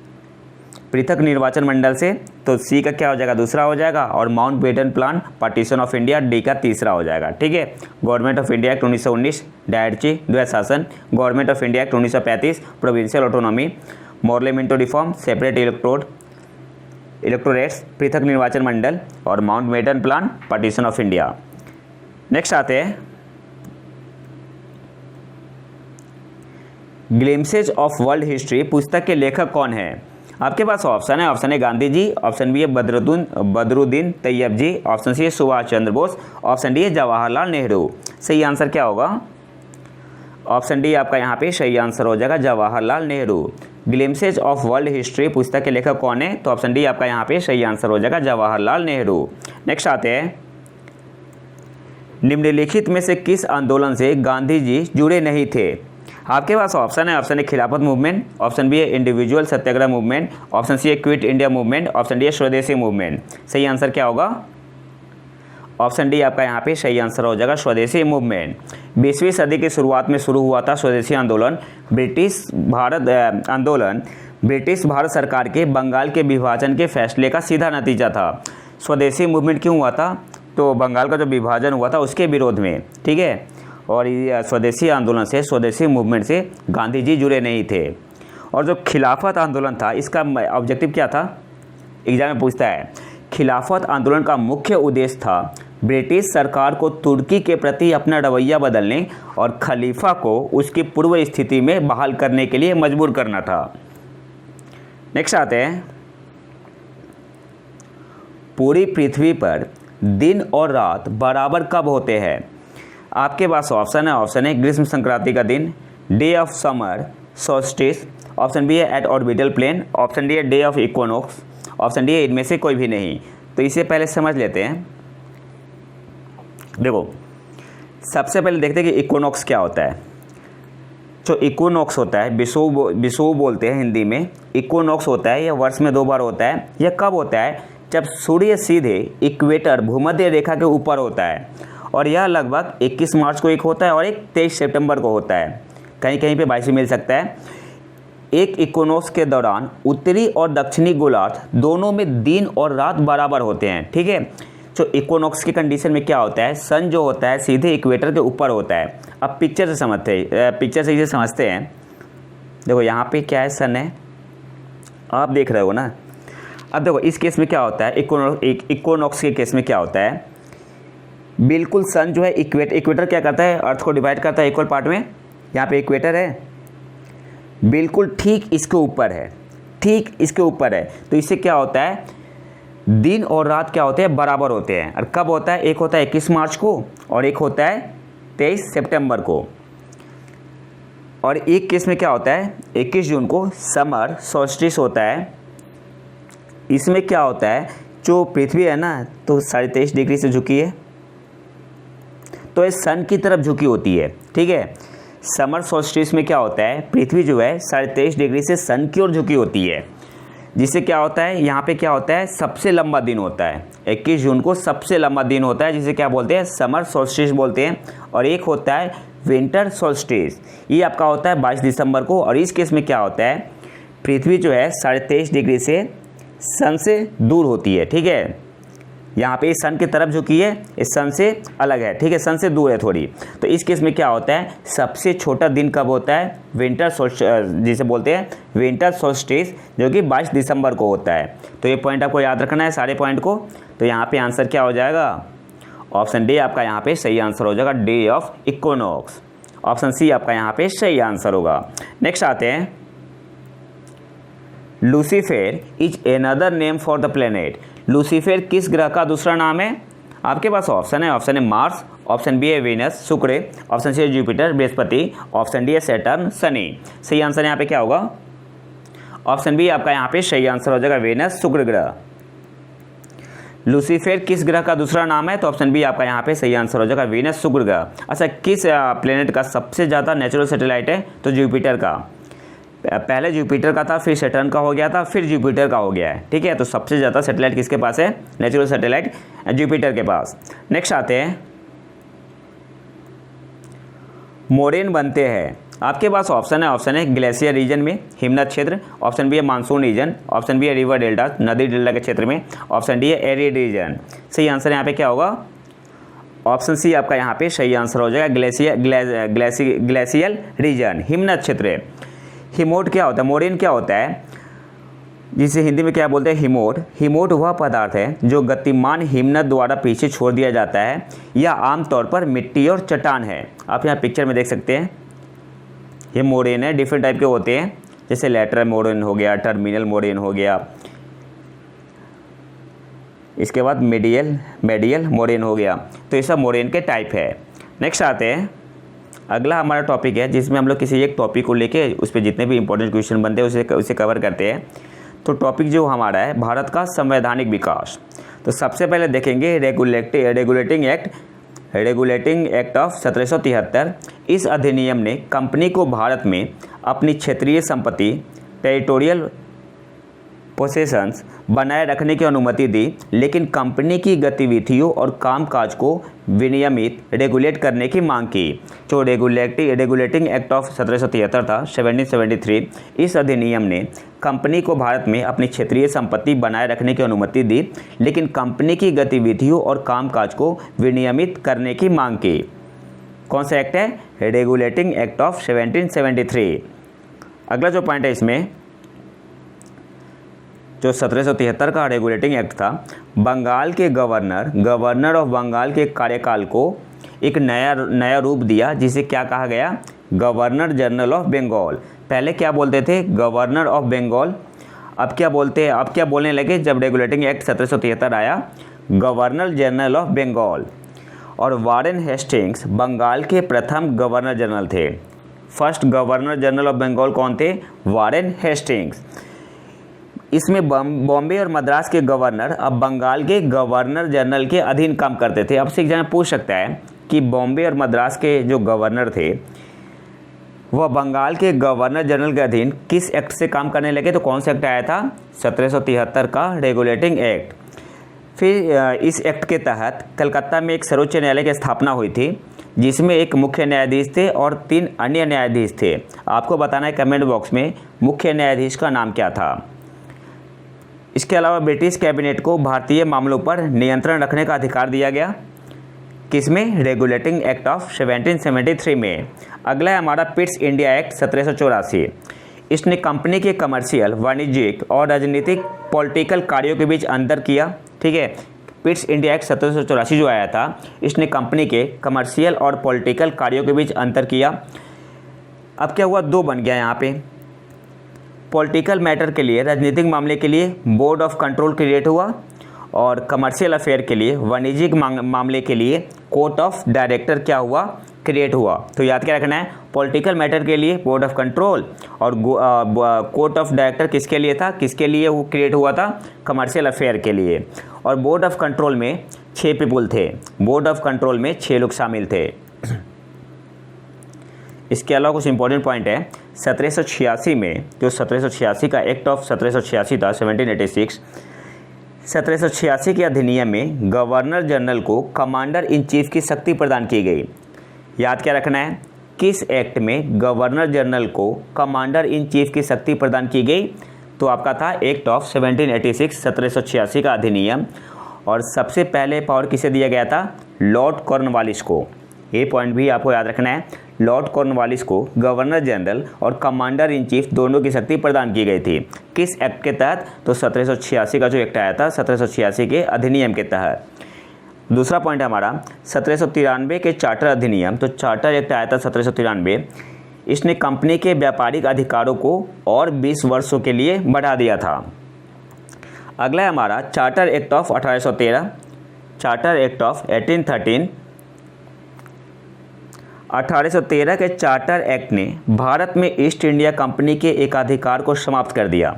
पृथक निर्वाचन मंडल से, तो सी का क्या हो जाएगा? दूसरा हो जाएगा। और Mountbatten plan partition of India, D का तीसरा हो जाएगा। ठीक है, गवर्नमेंट ऑफ इंडिया एक्ट 1919 डायरेक्टरी द्वैध शासन, government of India act 1935 provincial autonomy, Morley Minto reform separate electorates पृथक निर्वाचन मंडल, और Mountbatten plan partition of India. Next आते हैं, ग्लिम्सेज ऑफ वर्ल्ड हिस्ट्री पुस्तक के लेखक कौन है? आपके पास ऑप्शन है गांधी जी, ऑप्शन बी है बदरुद्दीन तैयब जी, ऑप्शन सी है सुभाष चंद्र बोस, ऑप्शन डी है जवाहरलाल नेहरू। सही आंसर क्या होगा? ऑप्शन डी आपका यहाँ पे सही आंसर हो जाएगा, Jawaharlal Nehru. Glimpses of world history पुस्तक के लेखक कौन है? तो ऑप्शन डी आपका यहाँ पे सही आंसर हो जाएगा, जवाहरलाल नेहरू। नेक्स्ट आते हैं, निम्नलिखित में से किस आंदोलन से गांधी जी जुड़े नहीं थे? आपके पास ऑप्शन है खिलाफत मूवमेंट, ऑप्शन बी है इंडिविजुअल सत्याग्रह मूवमेंट, ऑप्शन सी है quit India movement, option D है स्वदेशी मूवमेंट। सही आंसर क्या होगा? ऑप्शन डी आपका यहाँ पे सही आंसर हो जाएगा, स्वदेशी मूवमेंट। 20वीं सदी की शुरुआत में शुरू हुआ था स्वदेशी आंदोलन। ब्रिटिश भारत सरकार के बंगाल के विभाजन के फैसले का सीधा नतीजा था। स्वदेशी मूवमेंट क्यों हुआ था? तो बंगाल का जो विभाजन हुआ था उसके विरोध में, ठीक है। और ये स्वदेशी आंदोलन से, स्वदेशी मूवमेंट से गांधी जी जुड़े नहीं थे। और जो खिलाफत आंदोलन था, इसका ऑब्जेक्टिव क्या था? एग्जाम में पूछता है। खिलाफत आंदोलन का मुख्य उद्देश्य था ब्रिटिश सरकार को तुर्की के प्रति अपना रवैया बदलने और खलीफा को उसकी पूर्व स्थिति में बहाल करने के लिए मजबूर करना था। नेक्स्ट आते हैं, पूरी पृथ्वी पर दिन और रात बराबर कब होते हैं? आपके पास ऑप्शन है ग्रीष्म संक्रांति का दिन, day of summer solstice, option B है at orbital plane, option D है day of equinox, option D है इनमें से कोई भी नहीं। तो इसे पहले समझ लेते हैं। देखो, सबसे पहले देखते हैं कि इक्विनॉक्स क्या होता है। जो इक्विनॉक्स होता है, विषुव बोलते हैं हिंदी में। इक्विनॉक्स होता है, यह वर्ष में 2 बार होता है। यह कब होता है? जब सूर्य सीधे इक्वेटर भूमध्य रेखा के ऊपर होता है, और यह लगभग 21 मार्च को एक होता है और एक 23 सितंबर को होता है। कहीं कहीं पे 22 मिल सकता है। एक इक्विनॉक्स के दौरान उत्तरी और दक्षिणी गोलार्ध दोनों में दिन और रात बराबर होते हैं, ठीक है। तो इक्विनॉक्स की कंडीशन में क्या होता है? सन जो होता है सीधे इक्वेटर के ऊपर होता है। अब पिक्चर से इसे समझते हैं। देखो यहाँ पे क्या है? सन है, आप देख रहे हो ना। अब देखो इस केस में क्या होता है? इक्विनॉक्स के केस में क्या होता है? बिल्कुल सन जो है इक्वेटर क्या करता है? अर्थ को डिवाइड करता है इक्वल पार्ट में। यहाँ पे इक्वेटर है, बिल्कुल ठीक इसके ऊपर है, ठीक इसके ऊपर है। तो इससे क्या होता है? दिन और रात क्या होते हैं, बराबर होते हैं। और कब होता है, एक होता है 21 मार्च को और एक होता है 23 सितंबर को। और एक केस में क्या होता है, 21 जून को समर सोल्स्टिस होता है। इसमें क्या होता है, जो पृथ्वी है ना तो 23.5 डिग्री से झुकी है, तो ये सन की तरफ झुकी होती है, ठीक है। समर सोल्स्टिस में क्या होता है, पृथ्वी जो है 23.5 डिग्री से सन की ओर झुकी होती है, जिससे क्या होता है, यहाँ पे क्या होता है, सबसे लंबा दिन होता है। 21 जून को सबसे लंबा दिन होता है, जिसे क्या बोलते हैं, समर सोल्स्टिस बोलते हैं। और एक होता है विंटर सोल्स्टिस, ये आपका होता है 22 दिसंबर को। और इस केस में क्या होता है, पृथ्वी जो है 23.5 डिग्री से सन से दूर होती है, ठीक है। यहाँ पे सन की तरफ झुकी है, इस सन से अलग है, ठीक है, सन से दूर है थोड़ी। तो इस केस में क्या होता है, सबसे छोटा दिन कब होता है, विंटर सोल्स्टिस, जिसे बोलते हैं विंटर सोल्स्टिस, जो कि 22 दिसंबर को होता है। तो ये पॉइंट आपको याद रखना है सारे पॉइंट को। तो यहाँ पे आंसर क्या हो जाएगा, ऑप्शन डी आपका यहाँ पे सही आंसर हो जाएगा, day of equinox. Option C आपका यहाँ पे सही आंसर होगा। नेक्स्ट आते हैं, Lucifer is another name for the planet. Lucifer किस ग्रह का दूसरा नाम है? आपके पास ऑप्शन है मार्स, ऑप्शन बी है वीनस शुक्र, ऑप्शन सी है जुपिटर बृहस्पति, ऑप्शन डी है सैटर्न शनि। सही आंसर यहाँ पे क्या होगा, ऑप्शन बी आपका यहाँ पे सही आंसर हो जाएगा, वीनस शुक्र ग्रह। लूसीफर किस ग्रह का दूसरा नाम है, तो ऑप्शन बी आपका यहाँ पे सही आंसर हो जाएगा, वीनस शुक्र ग्रह। अच्छा, किस प्लेनेट का सबसे ज़्यादा नेचुरल सैटेलाइट है, तो जुपिटर का। पहले जुपिटर का था, फिर सैटर्न का हो गया था, फिर जुपिटर का हो गया है, ठीक है। तो सबसे ज़्यादा सैटेलाइट किसके पास है, नेचुरल सैटेलाइट जुपिटर के पास। नेक्स्ट आते हैं, मोरेन बनते हैं। आपके पास ऑप्शन है ग्लेशियर रीजन में, हिमनद क्षेत्र, ऑप्शन बी है मानसून रीजन, ऑप्शन बी है रिवर डेल्टा, नदी डेल्टा के क्षेत्र में, ऑप्शन डी है एरिड रीजन। सही आंसर यहाँ पे क्या होगा, ऑप्शन सी आपका यहाँ पे सही आंसर हो जाएगा, ग्लेशियल रीजन, हिमनद क्षेत्र। हिमोट क्या होता है, मोरेन क्या होता है, जिसे हिंदी में क्या बोलते हैं, हिमोट। हिमोट वह पदार्थ है जो गतिमान हिमनद द्वारा पीछे छोड़ दिया जाता है। यह आमतौर पर मिट्टी और चट्टान है। आप यहाँ पिक्चर में देख सकते हैं, ये मोरेन है, डिफरेंट टाइप के होते हैं, जैसे लैटरल मोरेन हो गया, टर्मिनल मोरेन हो गया, इसके बाद मेडियल मोरेन हो गया। तो ये सब मोरेन के टाइप है। नेक्स्ट आते हैं, अगला हमारा टॉपिक है जिसमें हम लोग किसी एक टॉपिक को लेके उस पर जितने भी इंपॉर्टेंट क्वेश्चन बनते हैं उसे कवर करते हैं। तो टॉपिक जो हमारा है, भारत का संवैधानिक विकास। तो सबसे पहले देखेंगे रेगुलेटिंग एक्ट ऑफ 1773। इस अधिनियम ने कंपनी को भारत में अपनी क्षेत्रीय संपत्ति, टेरिटोरियल पोसेशंस बनाए रखने की अनुमति दी, लेकिन कंपनी की गतिविधियों और कामकाज को विनियमित रेगुलेट करने की मांग की। जो रेगुलेटिंग एक्ट ऑफ 1773 था, 1773, इस अधिनियम ने कंपनी को भारत में अपनी क्षेत्रीय संपत्ति बनाए रखने की अनुमति दी, लेकिन कंपनी की गतिविधियों और कामकाज को विनियमित करने की मांग की। कौन सा एक्ट है, रेगुलेटिंग एक्ट ऑफ 1773। अगला जो पॉइंट है इसमें, जो 1773 का रेगुलेटिंग एक्ट था, बंगाल के गवर्नर ऑफ बंगाल के कार्यकाल को एक नया रूप दिया, जिसे क्या कहा गया, गवर्नर जनरल ऑफ बंगाल। पहले क्या बोलते थे, गवर्नर ऑफ बंगाल। अब क्या बोलते हैं, अब क्या बोलने लगे जब रेगुलेटिंग एक्ट 1773 आया, गवर्नर जनरल ऑफ बंगाल। और वारेन हेस्टिंग्स बंगाल के प्रथम गवर्नर जनरल थे। First governor general of Bengal कौन थे, वारेन हेस्टिंग्स। इसमें बॉम्बे और मद्रास के गवर्नर अब बंगाल के गवर्नर जनरल के अधीन काम करते थे। अब से एग्जाम में पूछ सकता है कि बॉम्बे और मद्रास के जो गवर्नर थे वह बंगाल के गवर्नर जनरल के अधीन किस एक्ट से काम करने लगे, तो कौन सा एक्ट आया था, 1773 का रेगुलेटिंग एक्ट। फिर इस एक्ट के तहत कलकत्ता में एक सर्वोच्च न्यायालय की स्थापना हुई थी, जिसमें एक मुख्य न्यायाधीश थे और 3 अन्य न्यायाधीश थे। आपको बताना है कमेंट बॉक्स में मुख्य न्यायाधीश का नाम क्या था। इसके अलावा ब्रिटिश कैबिनेट को भारतीय मामलों पर नियंत्रण रखने का अधिकार दिया गया, किसमें, रेगुलेटिंग एक्ट ऑफ 1773 में। अगला है हमारा पिट्स इंडिया एक्ट 1784। इसने कंपनी के कमर्शियल, वाणिज्यिक और राजनीतिक पॉलिटिकल कार्यों के बीच अंतर किया, ठीक है। पिट्स इंडिया एक्ट 1784 जो आया था, इसने कंपनी के कमर्शियल और पॉलिटिकल कार्यों के बीच अंतर किया। अब क्या हुआ, 2 बन गया यहाँ पे। पॉलिटिकल मैटर के लिए, राजनीतिक मामले के लिए बोर्ड ऑफ कंट्रोल क्रिएट हुआ, और कमर्शियल अफेयर के लिए, वाणिज्यिक मामले के लिए कोर्ट ऑफ डायरेक्टर क्या हुआ, क्रिएट हुआ। तो याद क्या रखना है, पॉलिटिकल मैटर के लिए बोर्ड ऑफ कंट्रोल, और कोर्ट ऑफ डायरेक्टर किसके लिए था, किसके लिए वो क्रिएट हुआ था, कमर्शियल अफेयर के लिए। और बोर्ड ऑफ कंट्रोल में 6 पीपुल थे, बोर्ड ऑफ कंट्रोल में 6 लोग शामिल थे। इसके अलावा कुछ इंपॉर्टेंट पॉइंट है, 1786 में जो 1786 का एक्ट ऑफ 1786 था 1786, 1786 के अधिनियम में गवर्नर जनरल को कमांडर इन चीफ की शक्ति प्रदान की गई। याद क्या रखना है, किस एक्ट में गवर्नर जनरल को कमांडर इन चीफ की शक्ति प्रदान की गई, तो आपका था एक्ट ऑफ 1786 1786 का अधिनियम। और सबसे पहले पावर किसे दिया गया था, लॉर्ड कॉर्नवालिस को। ये पॉइंट भी आपको याद रखना है, लॉर्ड कॉर्नवालिस को गवर्नर जनरल और कमांडर इन चीफ दोनों की शक्ति प्रदान की गई थी। किस एक्ट के तहत, तो 1786 का जो एक्ट आया था 1786 के अधिनियम के तहत। दूसरा पॉइंट हमारा 1793 के चार्टर अधिनियम, तो चार्टर एक्ट आया था 1793, इसने कंपनी के व्यापारिक अधिकारों को और 20 वर्षों के लिए बढ़ा दिया था। अगला है हमारा charter act of 1813, charter act of 1813। 1813 के चार्टर एक्ट ने भारत में ईस्ट इंडिया कंपनी के एकाधिकार को समाप्त कर दिया।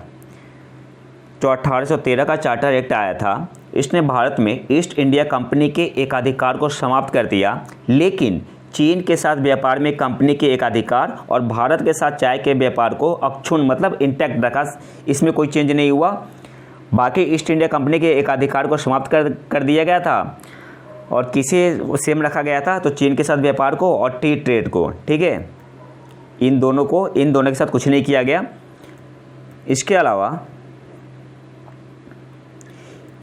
जो 1813 का चार्टर एक्ट आया था, इसने भारत में ईस्ट इंडिया कंपनी के एकाधिकार को समाप्त कर दिया, लेकिन चीन के साथ व्यापार में कंपनी के एकाधिकार और भारत के साथ चाय के व्यापार को अक्षुण्ण मतलब इंटैक्ट रखा, इसमें कोई चेंज नहीं हुआ। बाकी ईस्ट इंडिया कंपनी के एकाधिकार को समाप्त कर दिया गया था, और किसे सेम रखा गया था, तो चीन के साथ व्यापार को और टी ट्रेड को, ठीक है, इन दोनों के साथ कुछ नहीं किया गया। इसके अलावा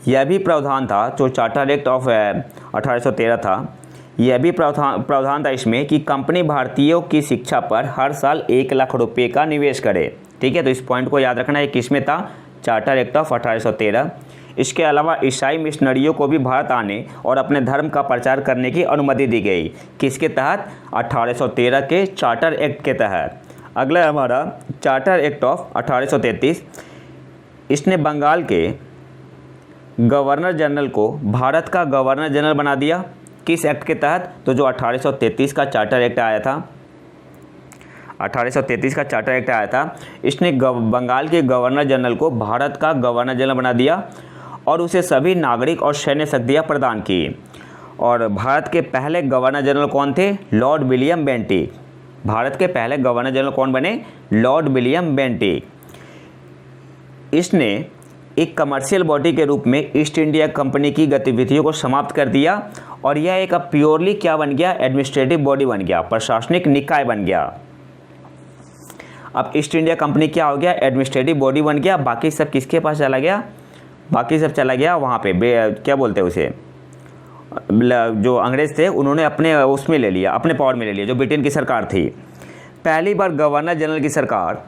यह भी प्रावधान था, जो चार्टर एक्ट ऑफ 1813 था, यह भी प्रावधान था इसमें कि कंपनी भारतीयों की शिक्षा पर हर साल 1 लाख रुपए का निवेश करे। ठीक है, तो इस पॉइंट को याद रखना है, किसमें था, चार्टर एक्ट ऑफ 1813। इसके अलावा ईसाई मिशनरियों को भी भारत आने और अपने धर्म का प्रचार करने की अनुमति दी गई। किसके तहत, 1813 के चार्टर एक्ट के तहत। अगला है हमारा चार्टर एक्ट ऑफ 1833। इसने बंगाल के गवर्नर जनरल को भारत का गवर्नर जनरल बना दिया। किस एक्ट के तहत, तो जो 1833 का चार्टर एक्ट आया था, 1833 का चार्टर एक्ट आया था, इसने बंगाल के गवर्नर जनरल को भारत का गवर्नर जनरल बना दिया और उसे सभी नागरिक और सैन्य शक्तियाँ प्रदान की। और भारत के पहले गवर्नर जनरल कौन थे, लॉर्ड विलियम बेंटिक। भारत के पहले गवर्नर जनरल कौन बने, लॉर्ड विलियम बेंटिक। इसने एक कमर्शियल बॉडी के रूप में ईस्ट इंडिया कंपनी की गतिविधियों को समाप्त कर दिया, और यह एक प्योरली क्या बन गया, एडमिनिस्ट्रेटिव बॉडी बन गया, प्रशासनिक निकाय बन गया। अब ईस्ट इंडिया कंपनी क्या हो गया, एडमिनिस्ट्रेटिव बॉडी बन गया। बाकी सब किसके पास चला गया, बाकी सब चला गया वहाँ पे क्या बोलते हैं उसे, जो अंग्रेज थे उन्होंने अपने उसमें ले लिया, अपने पावर में ले लिया, जो ब्रिटेन की सरकार थी। पहली बार गवर्नर जनरल की सरकार,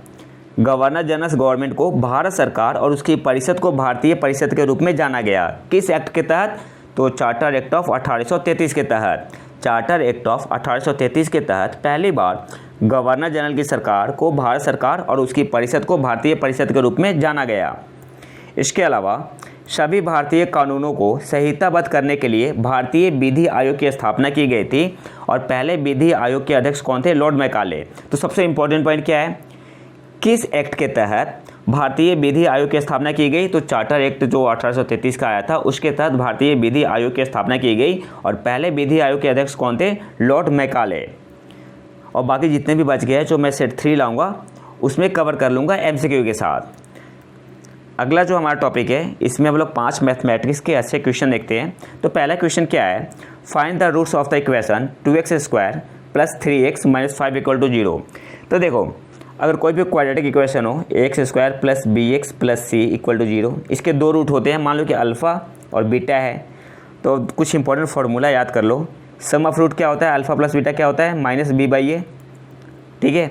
गवर्नर जनरल गवर्नमेंट को भारत सरकार और उसकी परिषद को भारतीय परिषद के रूप में जाना गया। किस एक्ट के तहत, तो चार्टर एक्ट ऑफ 1833 के तहत। चार्टर एक्ट ऑफ 1833 के तहत पहली बार गवर्नर जनरल की सरकार को भारत सरकार और उसकी परिषद को भारतीय परिषद के रूप में जाना गया। इसके अलावा सभी भारतीय कानूनों को संहिताबद्ध करने के लिए भारतीय विधि आयोग की स्थापना की गई थी, और पहले विधि आयोग के अध्यक्ष कौन थे, लॉर्ड मैकाले। तो सबसे इंपॉर्टेंट पॉइंट क्या है, किस एक्ट के तहत भारतीय विधि आयोग की स्थापना की गई, तो चार्टर एक्ट जो 1833 का आया था उसके तहत भारतीय विधि आयोग की स्थापना की गई, और पहले विधि आयोग के अध्यक्ष कौन थे, लॉर्ड मैकाले। और बाकी जितने भी बच गए जो मैं सेट 3 लाऊंगा उसमें कवर कर लूँगा MCQ के साथ। अगला जो हमारा टॉपिक है, इसमें हम लोग 5 मैथमेटिक्स के अच्छे क्वेश्चन देखते हैं। तो पहला क्वेश्चन क्या है, find the roots of the equation 2x² + 3x - 5 = 0। तो देखो, अगर कोई भी क्वाड्रेटिक इक्वेशन हो, ax² + bx + c = 0, इसके 2 रूट होते हैं। मान लो कि अल्फ़ा और बीटा है, तो कुछ इंपॉर्टेंट फार्मूला याद कर लो। सम ऑफ रूट क्या होता है, अल्फ़ा + बीटा क्या होता है, -b/a। ठीक है,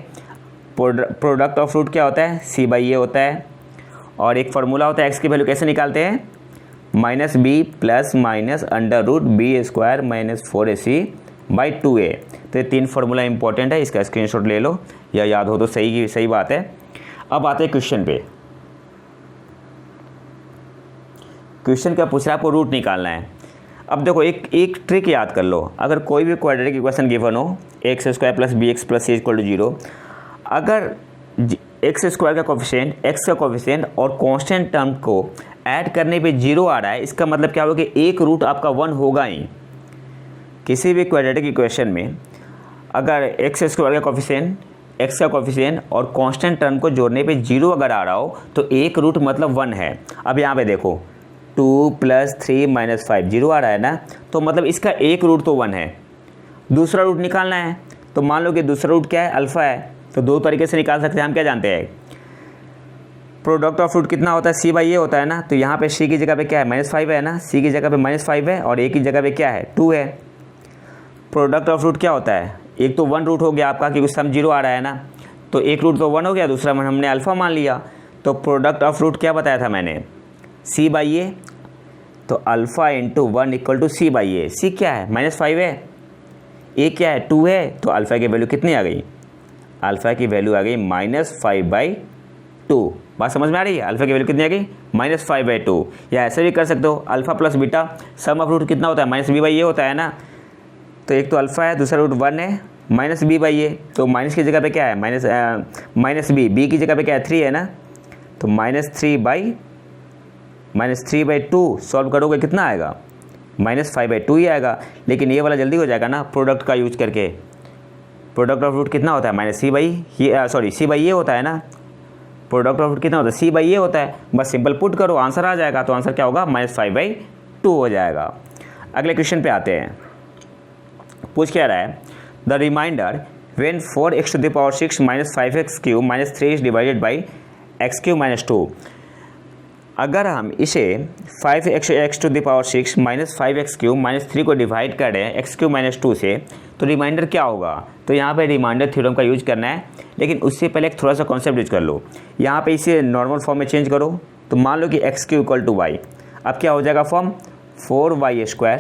प्रोडक्ट ऑफ रूट क्या होता है, c/a होता है। और एक फार्मूला होता है x की वैल्यू कैसे निकालते हैं, -b + -√b² - 4ac/2a। तो ये 3 फार्मूला इंपॉर्टेंट है, इसका स्क्रीनशॉट ले लो, या याद हो तो सही बात है। अब आते हैं क्वेश्चन पे। क्वेश्चन क्या पूछ रहा है, आपको रूट निकालना है। अब देखो एक ट्रिक याद कर लो, अगर कोई भी क्वाड्रेटिक इक्वेशन गिवन हो x square plus b x plus c equal to 0, अगर एक्स स्क्वायर का कोफिशिएंट, एक्स का कोफिशिएंट और कांस्टेंट टर्म को ऐड करने पे 0 आ रहा है, इसका मतलब क्या होगा कि एक रूट आपका 1 होगा ही। किसी भी क्वाड्रेटिक इक्वेशन में अगर एक्स स्क्वायर का कोफिशिएंट, एक्स का कोफिशिएंट और कांस्टेंट टर्म को जोड़ने पे 0 अगर आ रहा हो तो एक रूट मतलब 1 है। अब यहाँ पे देखो 2 + 3 - 5 0 आ रहा है ना, तो मतलब इसका एक रूट तो 1 है। दूसरा रूट निकालना है, तो मान लो कि दूसरा रूट क्या है, अल्फ़ा है। तो दो तरीके से निकाल सकते हैं। हम क्या जानते हैं, प्रोडक्ट ऑफ रूट कितना होता है, c/a होता है ना। तो यहाँ पे c की जगह पे क्या है, -5 है ना, c की जगह पे -5 है और a की जगह पे क्या है, 2 है। प्रोडक्ट ऑफ रूट क्या होता है, एक तो 1 रूट हो गया आपका क्योंकि सम 0 आ रहा है ना, तो एक रूट तो 1 हो गया, दूसरा हमने अल्फ़ा मान लिया। तो प्रोडक्ट ऑफ रूट क्या बताया था मैंने, c/a। तो अल्फ़ा × 1 = c/a। c क्या है, -5 है, a क्या है, 2 है। तो अल्फ़ा की वैल्यू कितनी आ गई, अल्फ़ा की वैल्यू आ गई -5/2। बात समझ में आ रही है, अल्फ़ा की वैल्यू कितनी आ गई, -5/2। या ऐसे भी कर सकते हो, alpha plus beta sum of root कितना होता है, -b/a होता है ना। तो एक तो अल्फ़ा है, दूसरा रूट 1 है, -b/a। तो माइनस की जगह पे क्या है, b की जगह पे क्या है, 3 है ना। तो -3/2 सॉल्व करोगे कितना आएगा, -5/2 ही आएगा। लेकिन ये वाला जल्दी हो जाएगा ना प्रोडक्ट का यूज करके। प्रोडक्ट ऑफ रूट कितना होता है, c/a होता है ना। प्रोडक्ट ऑफ रूट कितना होता है, c/a होता है। बस सिंपल पुट करो, आंसर आ जाएगा। तो आंसर क्या होगा, -5/2 हो जाएगा। अगले क्वेश्चन पे आते हैं। पूछ क्या रहा है, the remainder when 4x⁻⁶ - 5x³ - 3 is divided by x³ - 2। अगर हम इसे 5x⁻⁶ - 5x³ - 3 को डिवाइड करें x³ - 2 से, तो रिमाइंडर क्या होगा। तो यहाँ पे रिमाइंडर थ्योरम का यूज करना है, लेकिन उससे पहले एक थोड़ा सा कॉन्सेप्ट यूज कर लो। यहाँ पे इसे नॉर्मल फॉर्म में चेंज करो। तो मान लो कि x³ = y। अब क्या हो जाएगा फॉर्म, 4y²,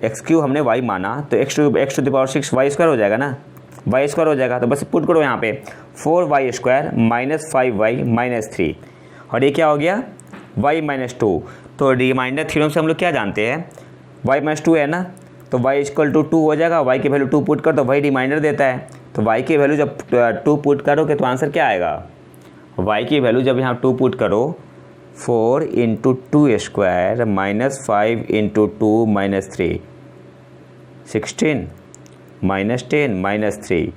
x³ हमने y माना तो x⁻⁶ y² हो जाएगा ना, y² हो जाएगा। तो बस पुट करो यहाँ पे 4y² - 5y - 3 और ये क्या हो गया, y - 2। तो रिमाइंडर थ्योरम से हम लोग क्या जानते हैं, y - 2 है ना, तो y = 2 हो जाएगा। y की वैल्यू 2 पुट कर तो वही रिमाइंडर देता है। तो y की वैल्यू जब 2 पुट करोगे तो आंसर क्या आएगा, y की वैल्यू जब यहाँ 2 पुट करो, 4 × 2² - 5 × 2 - 3 16 - 10 - 3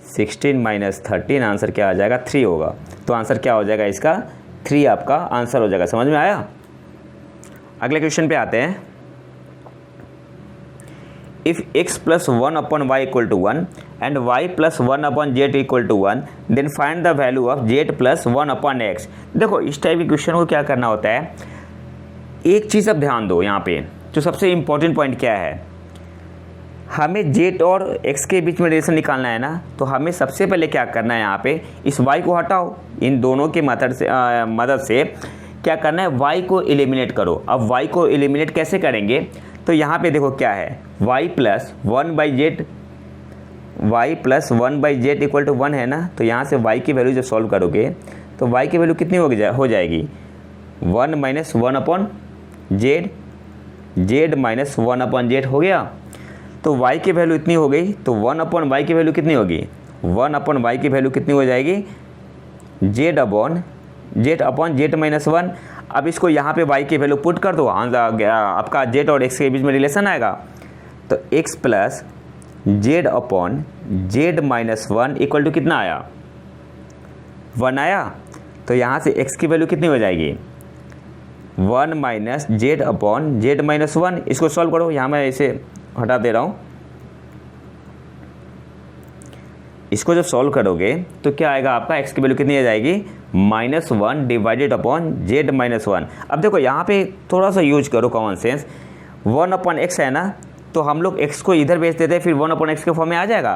16 - 13 आंसर क्या आ जाएगा, 3 होगा। तो आंसर क्या हो जाएगा इसका, 3 आपका आंसर हो जाएगा। समझ में आया। अगले क्वेश्चन पे आते हैं। If x + 1/y = 1 and y + 1/z = 1 then find the value of z + 1/x। देखो इस टाइप के क्वेश्चन को क्या करना होता है, एक चीज़ अब ध्यान दो यहाँ पे, जो सबसे इम्पोर्टेंट पॉइंट क्या है, हमें z और x के बीच में रिलेशन निकालना है ना। तो हमें सबसे पहले क्या करना है, यहाँ पे इस y को हटाओ, इन दोनों के मदद से क्या करना है, y को एलिमिनेट करो। अब y को एलिमिनेट कैसे करेंगे, तो यहाँ पे देखो क्या है, y + 1/z = 1 है ना। तो यहाँ से y की वैल्यू जब सॉल्व करोगे तो y की वैल्यू कितनी हो जाएगी, 1 - 1/z, z - 1/z हो गया। तो y की वैल्यू इतनी हो गई, तो 1/y की वैल्यू कितनी होगी, 1/y की वैल्यू कितनी हो जाएगी, z/z - 1। अब इसको यहाँ पे y की वैल्यू पुट कर दो, आपका z और x के बीच में रिलेशन आएगा। तो x + z/z - 1 = कितना आया, 1 आया। तो यहाँ से x की वैल्यू कितनी हो जाएगी, 1 - z/z - 1। इसको सॉल्व करो, यहाँ मैं इसे हटा दे रहा हूँ। इसको जब सॉल्व करोगे तो क्या आएगा, आपका x की वैल्यू कितनी आ जाएगी, -1 / z - 1। अब देखो यहाँ पे थोड़ा सा यूज करो कॉमन सेंस, 1/x है ना, तो हम लोग x को इधर भेज देते हैं, फिर 1/x के फॉर्म में आ जाएगा।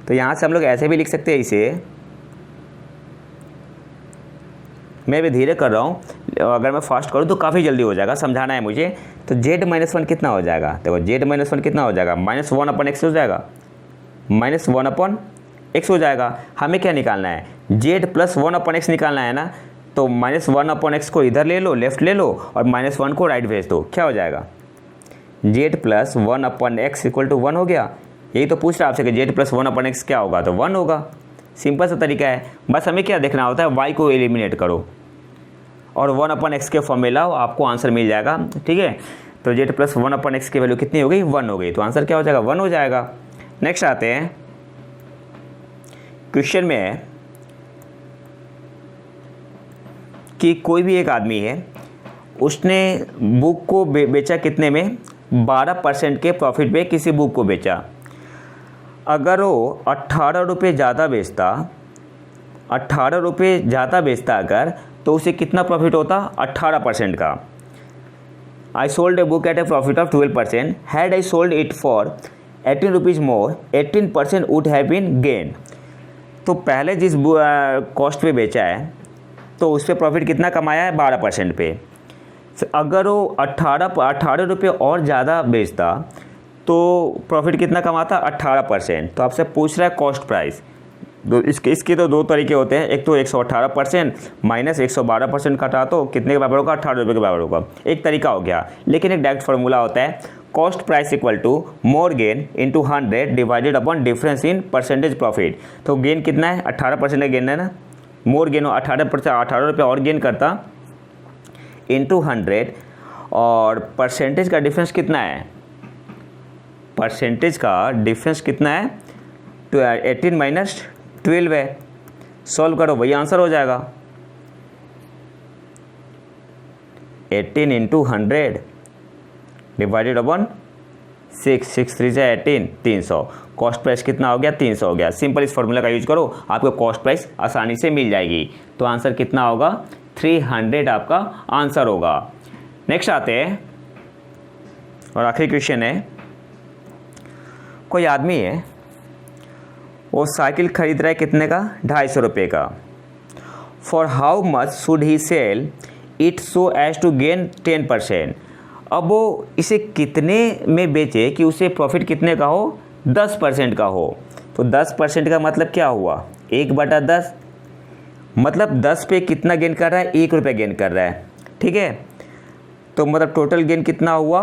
तो यहाँ से हम लोग ऐसे भी लिख सकते हैं इसे, मैं भी धीरे कर रहा हूँ, अगर मैं फास्ट करूँ तो काफ़ी जल्दी हो जाएगा, समझाना है मुझे। तो z - 1 कितना हो जाएगा, देखो z - 1 कितना हो जाएगा, -1/x हो जाएगा, -1/x हो जाएगा। हमें क्या निकालना है, z + 1/x निकालना है ना। तो तो -1/x को इधर ले लो, लेफ्ट ले लो, और -1 को राइट भेज दो, क्या हो जाएगा, z + 1/x = 1 हो गया। यही तो पूछ रहा है आपसे कि z + 1/x क्या होगा, तो 1 होगा। सिंपल सा तरीका है, बस हमें क्या देखना होता है, y को एलिमिनेट करो और 1/x के फॉर्म में लाओ, आपको आंसर मिल जाएगा। ठीक है, तो z + 1/x की वैल्यू कितनी हो गई, 1 हो गई, तो आंसर क्या हो जाएगा, 1 हो जाएगा। नेक्स्ट आते हैं, क्वेश्चन में है कि कोई भी एक आदमी है, उसने बुक को बेचा कितने में, 12% के प्रॉफिट पे किसी बुक को बेचा। अगर वो 18 रुपये ज़्यादा बेचता, 18 रुपये ज़्यादा बेचता अगर, तो उसे कितना प्रॉफिट होता, 18% का। I sold a book at a profit of 12%, had I sold it for 18 rupees more, 18% would have been gain. तो पहले जिस कॉस्ट पे बेचा है तो उस पर प्रॉफिट कितना कमाया है, 12% पे। अगर वो 18 रुपये और ज़्यादा बेचता तो प्रॉफिट कितना कमाता, 18%। तो आपसे पूछ रहा है कॉस्ट प्राइस। इसके तो दो तरीके होते हैं, एक तो 118% माइनस 112% घटा तो कितने के बराबर होगा, 18 रुपये के बराबर होगा, एक तरीका हो गया। लेकिन एक डायरेक्ट फार्मूला होता है, cost price = more gain into 100 divided upon difference in percentage profit. तो गेन कितना है, 18% का गेन है ना, मोर गेन हो 18%, 18 रुपये और गेन करता इंटू 100, और परसेंटेज का डिफरेंस कितना है, परसेंटेज का डिफरेंस कितना है, 18 - 12 है। सॉल्व करो, वही आंसर हो जाएगा, 18 × 100 डिवाइडेड अपॉन 6, 6 3 से 18, 300। कॉस्ट प्राइस कितना हो गया, 300 हो गया। सिंपल इस फॉर्मूला का यूज करो, आपको कॉस्ट प्राइस आसानी से मिल जाएगी। तो आंसर कितना होगा, 300 आपका आंसर होगा। नेक्स्ट आते हैं, और आखिरी क्वेश्चन है, कोई आदमी है, वो साइकिल खरीद रहा है कितने का, 250 रुपये का। For how much should he sell it so as to gain 10%। अब वो इसे कितने में बेचे कि उसे प्रॉफिट कितने का हो, 10% का हो। तो 10% का मतलब क्या हुआ, 1/10, मतलब 10 पे कितना गेन कर रहा है, 1 रुपये गेन कर रहा है। ठीक है, तो मतलब टोटल गेन कितना हुआ,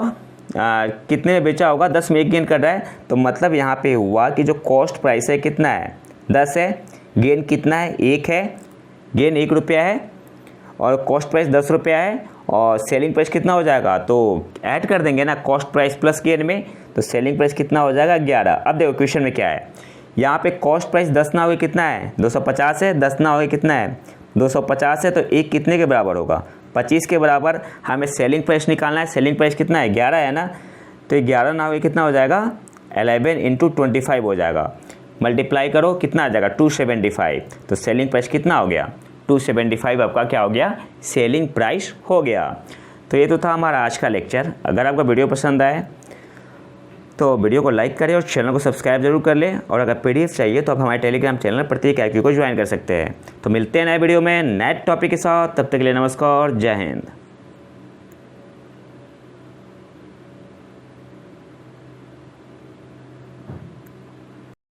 कितने में बेचा होगा, 10 में 1 गेन कर रहा है। तो मतलब यहाँ पे हुआ कि जो कॉस्ट प्राइस है कितना है, 10 है, गेन कितना है, 1 है, गेन 1 रुपया है, और कॉस्ट प्राइस 10 रुपया है, और सेलिंग प्राइस कितना हो जाएगा, तो ऐड कर देंगे ना कॉस्ट प्राइस प्लस गेन में, तो सेलिंग प्राइस कितना हो जाएगा, 11। अब देखो क्वेश्चन में क्या है, यहाँ पे कॉस्ट प्राइस 10 ना हो कितना है, 250 है, 10 ना हो कितना है, 250 है, तो 1 कितने के बराबर होगा, 25 के बराबर। हमें सेलिंग प्राइस निकालना है, सेलिंग प्राइस कितना है, 11 है ना, तो 11 ना हो कितना हो जाएगा, 11 × 25 हो जाएगा। मल्टीप्लाई करो, कितना आ जाएगा, 275। तो सेलिंग प्राइस कितना हो गया, 275 आपका क्या हो गया, सेलिंग प्राइस हो गया। तो ये तो था हमारा आज का लेक्चर। अगर आपका वीडियो पसंद आए तो वीडियो को लाइक करें और चैनल को सब्सक्राइब जरूर कर लें। और अगर पीडीएफ चाहिए तो आप हमारे टेलीग्राम चैनल प्रत्येक IQ को ज्वाइन कर सकते हैं। तो मिलते हैं नए वीडियो में नए टॉपिक के साथ, तब तक के लिए नमस्कार, जय हिंद।